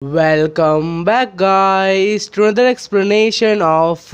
Welcome back guys to another explanation of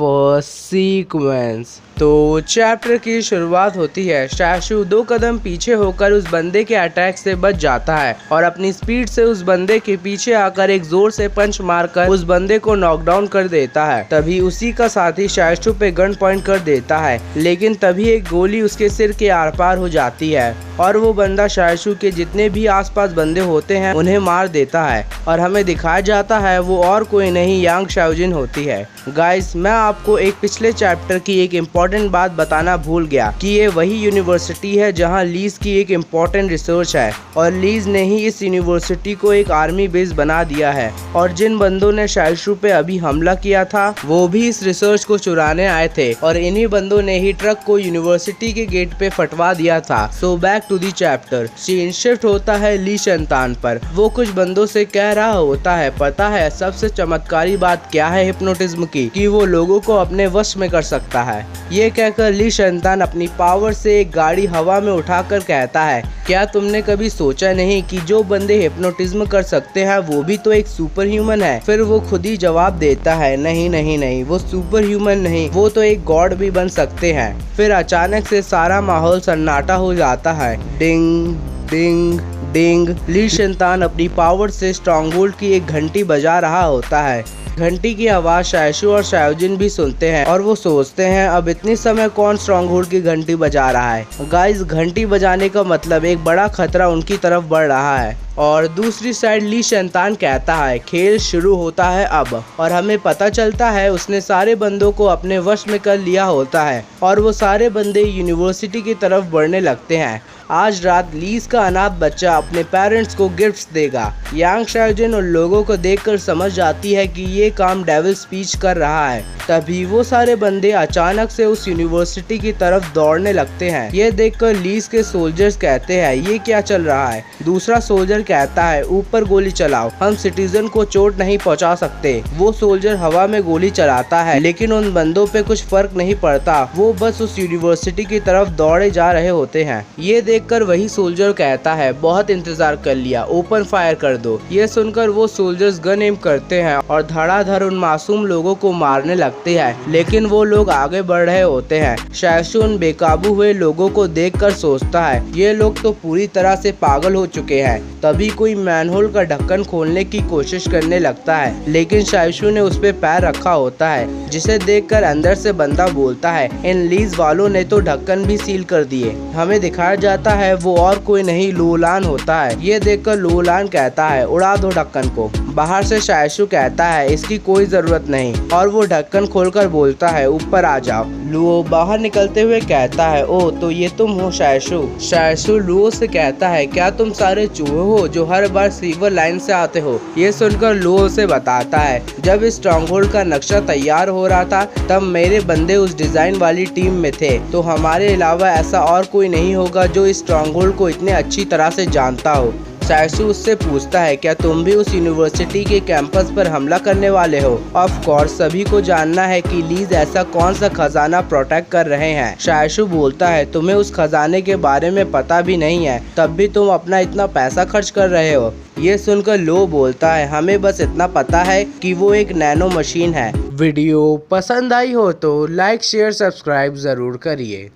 sequence। तो chapter की शुरुआत होती है। शाशु 2 कदम पीछे होकर उस बंदे के अटैक से बच जाता है और अपनी स्पीड से उस बंदे के पीछे आकर एक जोर से पंच मारकर उस बंदे को नॉकडाउन कर देता है। तभी उसी का साथी शाशु पे गन पॉइंट कर देता है, लेकिन तभी एक गोली उसके सिर के आर पार हो जाती है और वो बंदा शाशु के जितने भी आसपास बंदे होते हैं उन्हें मार देता है और हमें दिखाया जाता है वो और कोई नहीं यांग शाओजिन होती है। गाइस, मैं आपको एक पिछले चैप्टर की एक इम्पोर्टेंट बात बताना भूल गया कि ये वही यूनिवर्सिटी है जहां लीज की एक इम्पोर्टेंट रिसर्च है और लीज ने ही इस यूनिवर्सिटी को एक आर्मी बेस बना दिया है और जिन बंदों ने शाशु पे अभी हमला किया था वो भी इस रिसर्च को चुराने आए थे और इन्हीं बंदों ने ही ट्रक को यूनिवर्सिटी के गेट पे फटवा दिया था। So back to the chapter. Scene shift होता है ली शैतान पर। वो कुछ बंदों से कह रहा होता है, पता है सबसे चमत्कारी बात क्या है हिप्नोटिज्म की, कि वो लोगों को अपने वश में कर सकता है। ये कहकर ली शैतान अपनी पावर से एक गाड़ी हवा में उठाकर कहता है, क्या तुमने कभी सोचा नहीं कि जो बंदे हिप्नोटिज्म कर सकते हैं वो भी तो एक सुपर ह्यूमन है। फिर वो खुद ही जवाब देता है, नहीं नहीं नहीं, वो सुपर ह्यूमन नहीं, वो तो एक गॉड भी बन सकते हैं। फिर अचानक से सारा माहौल सन्नाटा हो जाता है। डिंग डिंग डिंग। ली शैतान अपनी पावर से स्ट्रॉन्गहोल्ड की एक घंटी बजा रहा होता है। घंटी की आवाज शाशु और शाओजिन भी सुनते हैं और वो सोचते हैं अब इतनी समय कौन स्ट्रॉन्गहोल्ड की घंटी बजा रहा है। गाइस, घंटी बजाने का मतलब एक बड़ा खतरा उनकी तरफ बढ़ रहा है। और दूसरी साइड ली शैतान कहता है खेल शुरू होता है अब, और हमें पता चलता है उसने सारे बंदों को अपने वश में कर लिया होता है और वो सारे बंदे यूनिवर्सिटी की तरफ बढ़ने लगते हैं। आज रात लीज का अनाथ बच्चा अपने पेरेंट्स को गिफ्ट्स देगा। यांग शाओजिन उन लोगों को देखकर समझ जाती है कि ये काम डेविल स्पीच कर रहा है। तभी वो सारे बंदे अचानक से उस यूनिवर्सिटी की तरफ दौड़ने लगते हैं। ये देखकर लीज के सोल्जर्स कहते हैं ये क्या चल रहा है। दूसरा सोल्जर कहता है ऊपर गोली चलाओ, हम सिटीजन को चोट नहीं पहुंचा सकते। वो सोल्जर हवा में गोली चलाता है लेकिन उन बंदों पे कुछ फर्क नहीं पड़ता, वो बस उस यूनिवर्सिटी की तरफ दौड़े जा रहे होते हैं। ये देखकर वही सोल्जर कहता है बहुत इंतजार कर लिया, ओपन फायर कर दो। ये सुनकर वो सोल्जर्स गन एम करते हैं और धड़ाधड़ उन मासूम लोगों को मारने लगते हैं, लेकिन वो लोग आगे बढ़ रहे होते हैं। शाशु उन बेकाबू हुए लोगों को देखकर सोचता है ये लोग तो पूरी तरह से पागल हो चुके हैं। तभी कोई मैनहोल का ढक्कन खोलने की कोशिश करने लगता है, लेकिन शाशु ने उस पे पैर रखा होता है, जिसे देखकर अंदर से बंदा बोलता है इन लीज वालों ने तो ढक्कन भी सील कर दिए। हमें दिखाया जाता है वो और कोई नहीं लुओलान होता है। ये देखकर लुओलान कहता है उड़ा दो ढक्कन को। बाहर से शाशु कहता है इसकी कोई जरूरत नहीं और वो ढक्कन खोलकर बोलता है ऊपर आ जाओ। लुओ बाहर निकलते हुए कहता है ओ तो ये तुम हो शाशु। शाशु लुओ से कहता है क्या तुम सारे चूहे हो जो हर बार सिल्वर लाइन से आते हो। ये सुनकर लुओ से बताता है जब इस स्ट्रॉन्गहोल्ड का नक्शा तैयार हो रहा था तब मेरे बंदे उस डिजाइन वाली टीम में थे, तो हमारे अलावा ऐसा और कोई नहीं होगा जो इस स्ट्रॉन्गहोल्ड को इतने अच्छी तरह से जानता हो। शाशु उससे पूछता है क्या तुम भी उस यूनिवर्सिटी के कैंपस पर हमला करने वाले हो। ऑफ कोर्स सभी को जानना है कि लीज ऐसा कौन सा खजाना प्रोटेक्ट कर रहे हैं। शाशु बोलता है तुम्हें उस खजाने के बारे में पता भी नहीं है, तब भी तुम अपना इतना पैसा खर्च कर रहे हो। ये सुनकर लो बोलता है हमें बस इतना पता है कि वो एक नैनो मशीन है। वीडियो पसंद आई हो तो लाइक शेयर सब्सक्राइब जरूर करिए।